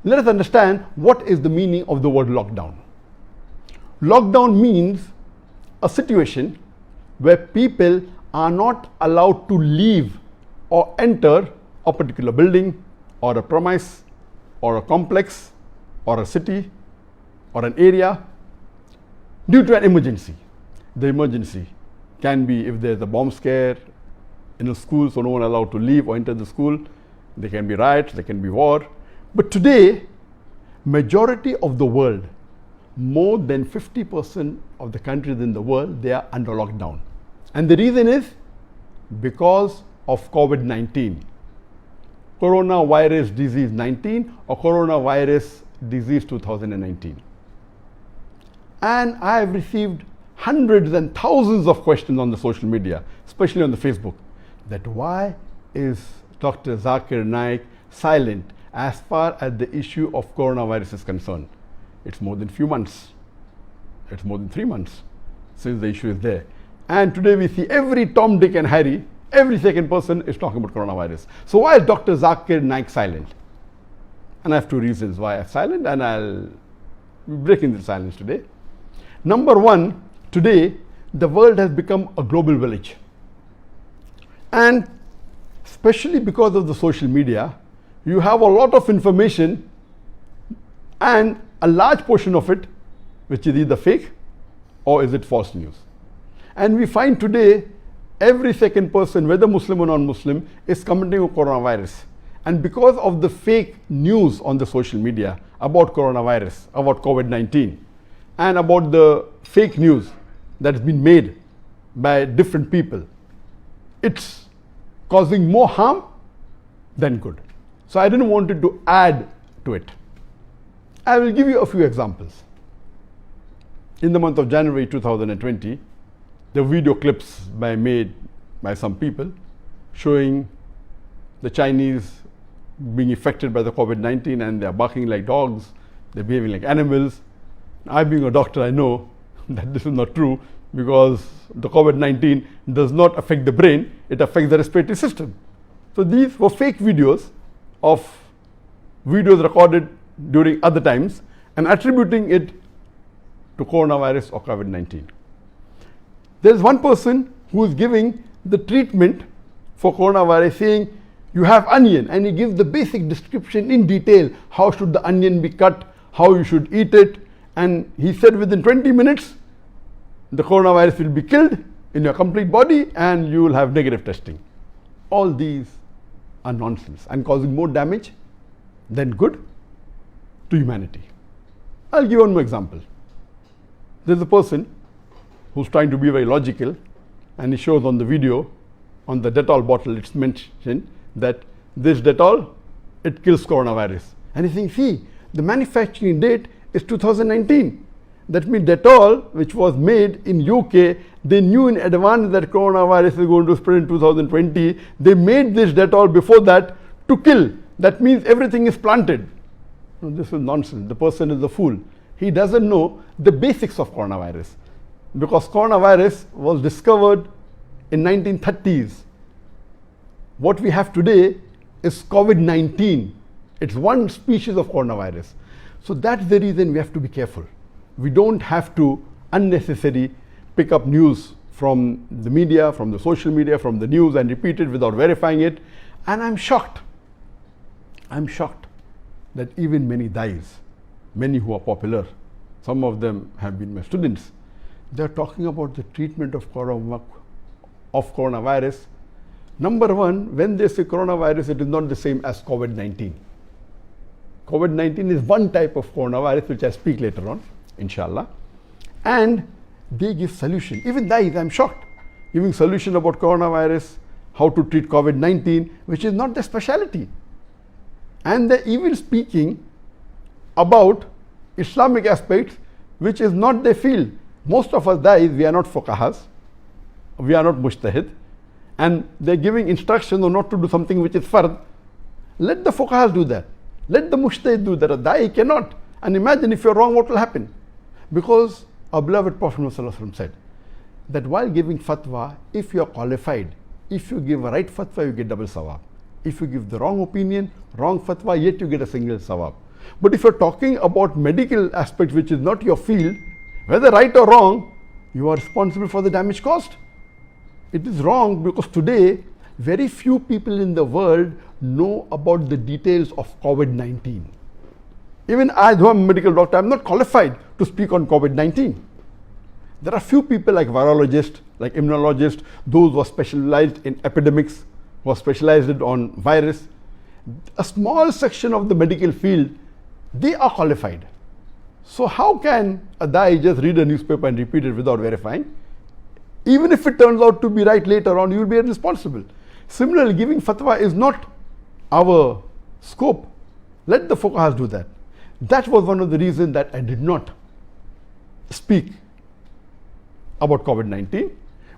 let us understand what is the meaning of the word lockdown. Lockdown means a situation where people are not allowed to leave or enter a particular building or a premise or a complex or a city or an area due to an emergency. The emergency can be if there's a bomb scare in a school, so no one allowed to leave or enter the school. There can be riots, there can be war. But today, majority of the world, more than 50% of the countries in the world, they are under lockdown. And the reason is because of COVID-19. Coronavirus disease 19 or coronavirus disease 2019. And I have received hundreds and thousands of questions on the social media, especially on the Facebook, that why is Dr. Zakir Naik silent as far as the issue of coronavirus is concerned? It's more than few months. It's more than 3 months since the issue is there. And today we see every Tom, Dick and Harry, every second person is talking about coronavirus. So why is Dr. Zakir Naik silent? And I have 2 reasons why I'm silent, and I'll be breaking the silence today. Number 1, today the world has become a global village. And especially because of the social media, you have a lot of information, and a large portion of it which is either fake or is it false news. And we find today every second person, whether Muslim or non-Muslim, is commenting on coronavirus. And because of the fake news on the social media about coronavirus, about COVID-19, and about the fake news that has been made by different people, it's causing more harm than good. So I didn't want to add to it. I will give you a few examples. In the month of January 2020, the video clips made by some people showing the Chinese being affected by the COVID-19, and they're barking like dogs, they're behaving like animals. I, being a doctor, I know that this is not true, because the COVID-19 does not affect the brain, it affects the respiratory system. So these were fake videos of videos recorded during other times and attributing it to coronavirus or COVID-19. There is one person who is giving the treatment for coronavirus, saying you have onion, and he gives the basic description in detail. How should the onion be cut, how you should eat it, and he said within 20 minutes the coronavirus will be killed in your complete body and you will have negative testing. All these are nonsense and causing more damage than good to humanity. I'll give one more example. There's a person who's trying to be very logical, and he shows on the video, on the Dettol bottle, it's mentioned that this Dettol, it kills coronavirus. And he's saying, see, the manufacturing date is 2019. That means Dettol, which was made in UK, they knew in advance that coronavirus is going to spread in 2020. They made this Dettol before that to kill. That means everything is planted. No, this is nonsense. The person is a fool. He doesn't know the basics of coronavirus, because coronavirus was discovered in 1930s. What we have today is COVID-19. It's one species of coronavirus. So that's the reason we have to be careful. We don't have to unnecessarily pick up news from the media, from the social media, from the news, and repeat it without verifying it. And I'm shocked that even many dais, many who are popular, some of them have been my students, they're talking about the treatment of coronavirus. Number 1, when they say coronavirus, it is not the same as COVID-19. COVID-19 is one type of coronavirus, which I speak later on, inshallah. And they give solution. Even dais, I'm shocked, giving solution about coronavirus, how to treat COVID-19, which is not their specialty. And they're even speaking about Islamic aspects, which is not their field. Most of us dais, we are not fuqahas, we are not mujtahid, and they're giving instructions on not to do something which is fard. Let the fuqahas do that. Let the mujtahid do that. A dai cannot. And imagine if you're wrong, what will happen? Because our beloved Prophet ﷺ said that while giving fatwa, if you are qualified, if you give a right fatwa, you get double sawab. If you give the wrong opinion, wrong fatwa, yet you get a single sawab. But if you're talking about medical aspects, which is not your field, whether right or wrong, you are responsible for the damage caused. It is wrong because today, very few people in the world know about the details of COVID-19. Even I, though I'm a medical doctor, I'm not qualified to speak on COVID-19. There are few people like virologists, like immunologists, those who are specialized in epidemics, who are specialized on virus. A small section of the medical field, they are qualified. So how can a guy just read a newspaper and repeat it without verifying? Even if it turns out to be right later on, you will be responsible. Similarly, giving fatwa is not our scope. Let the fuqahas do that. That was one of the reasons that I did not speak about COVID-19.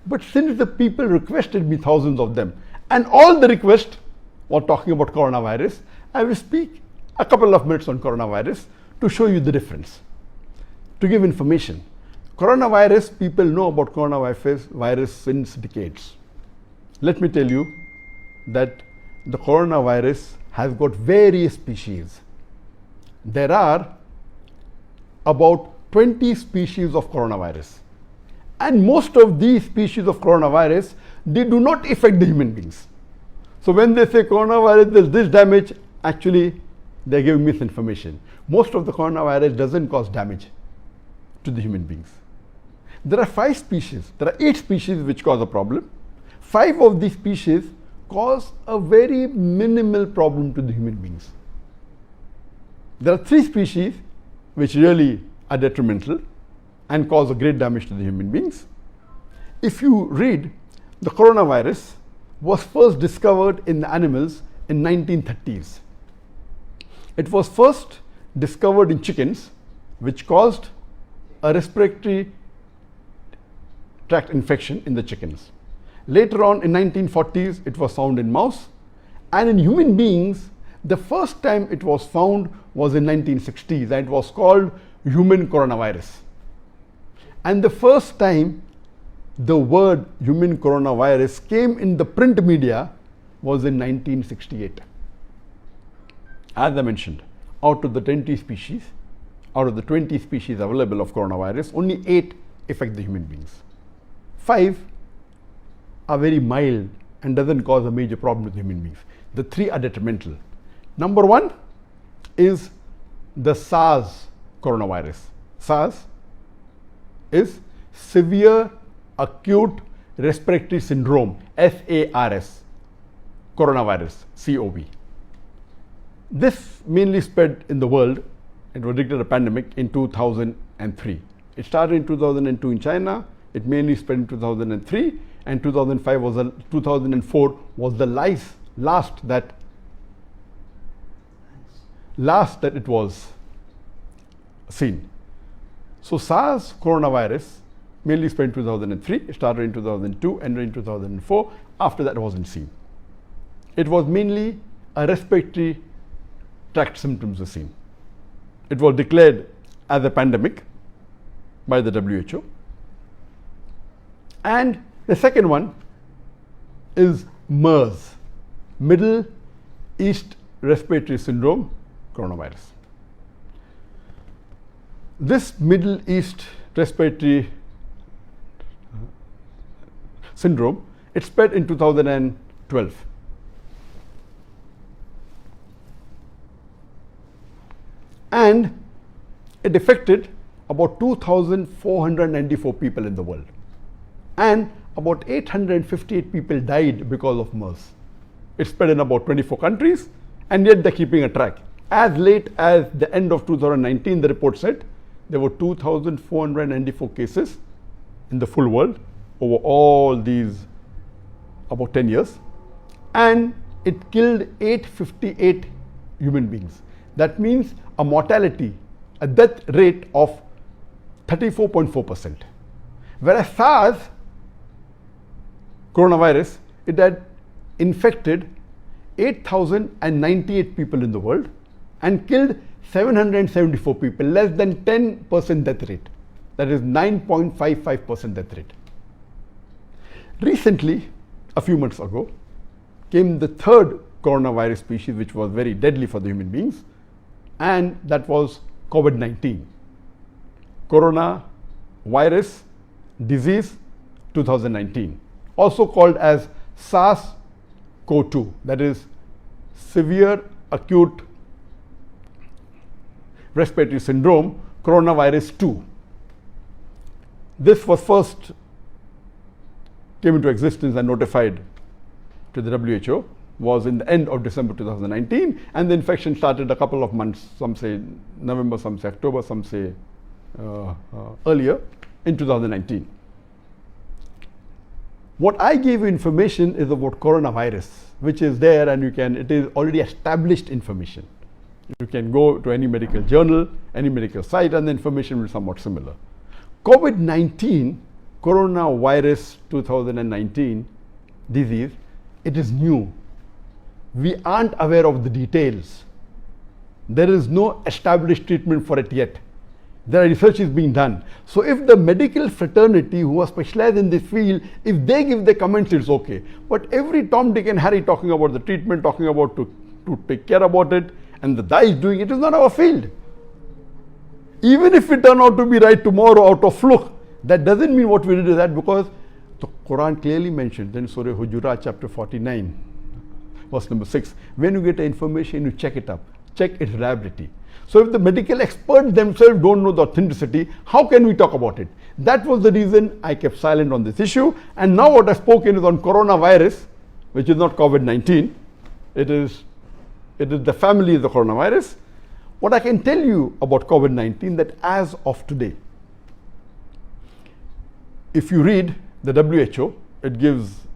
But since the people requested me, thousands of them, and all the requests were talking about coronavirus, I will speak a couple of minutes on coronavirus to show you the difference, to give information. Coronavirus, people know about coronavirus since decades. Let me tell you that the coronavirus has got various species. There are about 20 species of coronavirus. And most of these species of coronavirus, they do not affect the human beings. So when they say coronavirus, there's this damage, actually they're giving misinformation. Most of the coronavirus doesn't cause damage to the human beings. There are 5 species, there are 8 species which cause a problem. 5 of these species cause a very minimal problem to the human beings. There are 3 species which really are detrimental and cause a great damage to the human beings. If you read, the coronavirus was first discovered in the animals in 1930s. It was first discovered in chickens, which caused a respiratory tract infection in the chickens. Later on in 1940s, it was found in mouse, and in human beings, the first time it was found was in 1960s, and it was called human coronavirus. And the first time the word human coronavirus came in the print media was in 1968. As I mentioned, out of the 20 species, out of the 20 species available of coronavirus, only 8 affect the human beings. 5 are very mild and doesn't cause a major problem to the human beings. The 3 are detrimental. Number 1 is the SARS coronavirus. SARS is severe acute respiratory syndrome, SARS, coronavirus, COV. This mainly spread in the world. It was declared a pandemic in 2003. It started in 2002 in China. It mainly spread in 2003, and 2004 was the last that it was seen. So SARS coronavirus mainly spread in 2003. It started in 2002, ended in 2004. After that, it wasn't seen. It was mainly a respiratory tract symptoms were seen. It was declared as a pandemic by the WHO. And the second one is MERS, Middle East Respiratory Syndrome coronavirus. This Middle East Respiratory Syndrome, it spread in 2012. And it affected about 2,494 people in the world. And about 858 people died because of MERS. It spread in about 24 countries, and yet they're keeping a track. As late as the end of 2019, the report said there were 2,494 cases in the full world over all these about 10 years, and it killed 858 human beings. That means a mortality, a death rate of 34.4%. Whereas SARS coronavirus, it had infected 8,098 people in the world and killed 774 people, less than 10% death rate. That is 9.55% death rate. Recently, a few months ago, came the third coronavirus species, which was very deadly for the human beings, and that was COVID-19. Corona virus disease 2019, also called as SARS-CoV-2, that is severe acute respiratory syndrome coronavirus 2. This was first came into existence and notified to the WHO was in the end of December 2019, and the infection started a couple of months, some say November, some say October, some say earlier in 2019. What I gave you information is about coronavirus, which is there, and it is already established information. You can go to any medical journal, any medical site, and the information will be somewhat similar. COVID-19, coronavirus 2019 disease, it is new. We aren't aware of the details. There is no established treatment for it yet. There are researches being done. So if the medical fraternity who are specialized in this field, if they give their comments, it's okay. But every Tom, Dick and Harry talking about the treatment, talking about to take care about it, and the guy is doing it, is not our field. Even if we turn out to be right tomorrow out of fluke, that doesn't mean what we did is that, because the Quran clearly mentioned in Surah Hujurat chapter 49, verse number 6, when you get information, you check it up, check its reliability. So if the medical experts themselves don't know the authenticity, how can we talk about it? That was the reason I kept silent on this issue. And now what I've spoken is on coronavirus, which is not COVID-19. It is the family of the coronavirus. What I can tell you about COVID-19, that as of today, if you read the WHO, it gives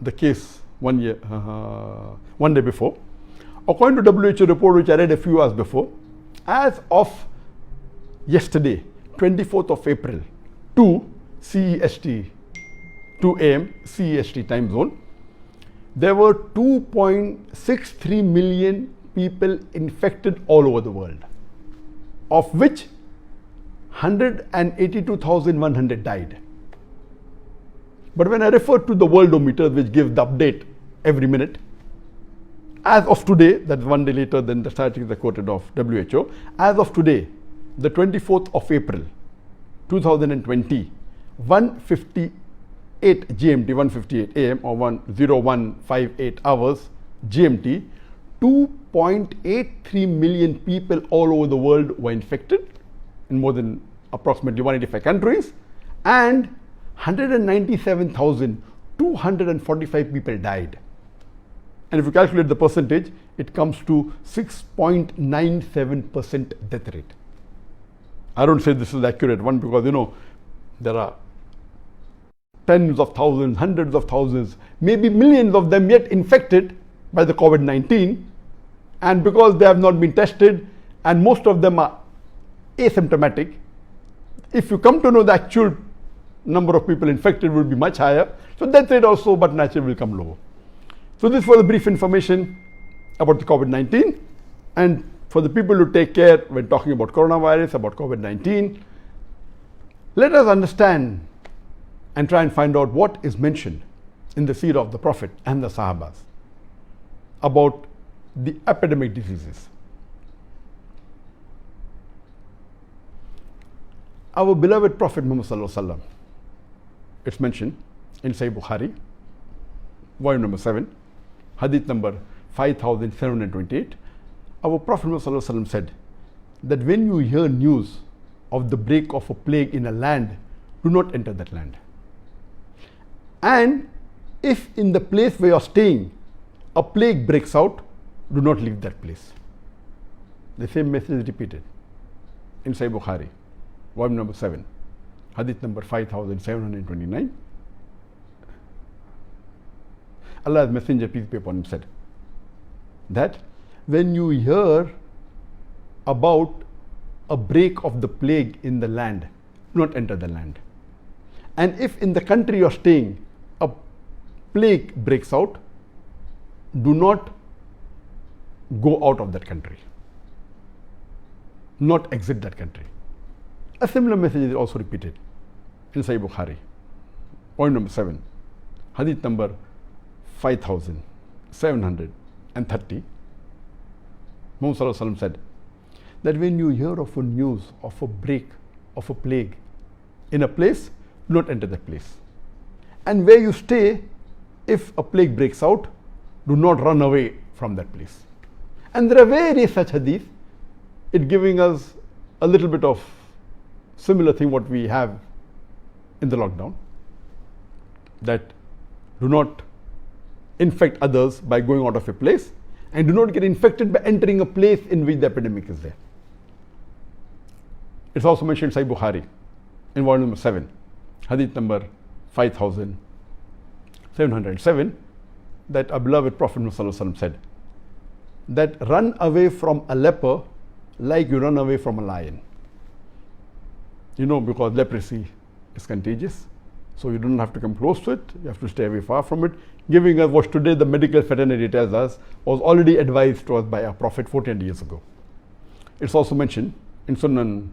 the case 1 day before. According to WHO report, which I read a few hours before, as of yesterday, 24th of April, 2 CEST, 2 a.m. CEST time zone, there were 2.63 million people infected all over the world, of which 182,100 died. But when I refer to the Worldometer, which gives the update every minute, as of today, that's 1 day later than the statistics I quoted of WHO, as of today, the 24th of April, 2020, 1:58 GMT, 1:58 AM or 1:0158 hours GMT, 2.83 million people all over the world were infected in more than approximately 185 countries, and 197,245 people died. And if you calculate the percentage, it comes to 6.97% death rate. I don't say this is the accurate one because, there are tens of thousands, hundreds of thousands, maybe millions of them yet infected by the COVID-19. And because they have not been tested and most of them are asymptomatic, if you come to know the actual number of people infected will be much higher. So death rate also, but naturally will come lower. So this was a brief information about the COVID-19, and for the people to take care when talking about coronavirus, about COVID-19, let us understand and try and find out what is mentioned in the seerah of the Prophet and the Sahabas about the epidemic diseases. Our beloved Prophet Muhammad Sallallahu Alaihi Wasallam, it's mentioned in Sahih Bukhari, volume number 7, hadith number 5728. Our Prophet Muhammad Sallallahu Alaihi Wasallam said that when you hear news of the break of a plague in a land, do not enter that land. And if in the place where you are staying a plague breaks out, do not leave that place. The same message is repeated in Sahih Bukhari, volume number 7, hadith number 5729. Allah's Messenger, peace be upon him, said that when you hear about a break of the plague in the land, do not enter the land. And if in the country you are staying a plague breaks out, do not go out of that country, not exit that country. A similar message is also repeated in Sahih Bukhari, point number 7, hadith number 5730. Muhammad Sallallahu Alaihi Wasallam said that when you hear of a news of a break of a plague in a place, do not enter that place. And where you stay, if a plague breaks out, do not run away from that place. And there are various such hadith, it giving us a little bit of similar thing what we have in the lockdown, that do not infect others by going out of a place, and do not get infected by entering a place in which the epidemic is there. It's also mentioned in Sahih Bukhari in volume number 7, hadith number 5707, that our beloved Prophet Muhammad said that run away from a leper like you run away from a lion. You know, because leprosy is contagious, so you don't have to come close to it, you have to stay away far from it, giving us what today the medical fraternity tells us was already advised to us by our Prophet 14 years ago. It's also mentioned in Sunan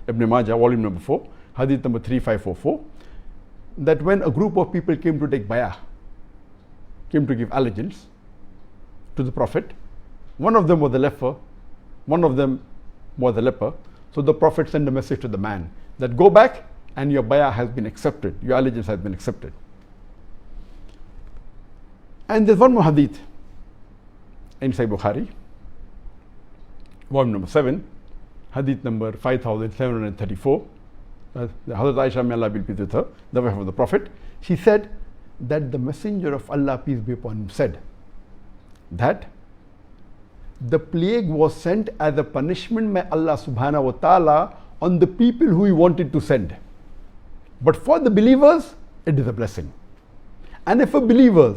Ibn Majah, volume number 4, hadith number 3544, that when a group of people came to take bayah, came to give allegiance to the Prophet, one of them was a leper, one of them was a leper. So the Prophet sent a message to the man that go back and your bayah has been accepted, your allegiance has been accepted. And there's one more hadith in Sahih Bukhari, volume number 7, hadith number 5734. Hazrat Aisha, may Allah be pleased with her, the wife of the Prophet, she said that the Messenger of Allah, peace be upon him, said that the plague was sent as a punishment by Allah subhanahu wa ta'ala on the people who he wanted to send. But for the believers, it is a blessing. And if a believer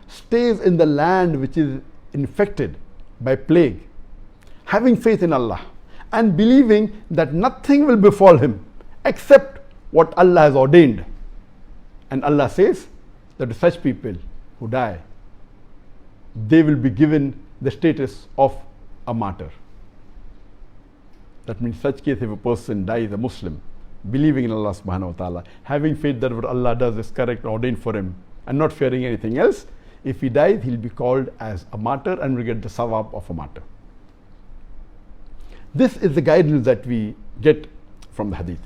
stays in the land which is infected by plague, having faith in Allah and believing that nothing will befall him except what Allah has ordained, and Allah says that to such people who die, they will be given the status of a martyr. That means such case if a person dies a Muslim, believing in Allah subhanahu wa ta'ala, having faith that what Allah does is correct and ordained for him, and not fearing anything else, if he dies, he'll be called as a martyr and will get the sawab of a martyr. This is the guidance that we get from the hadith.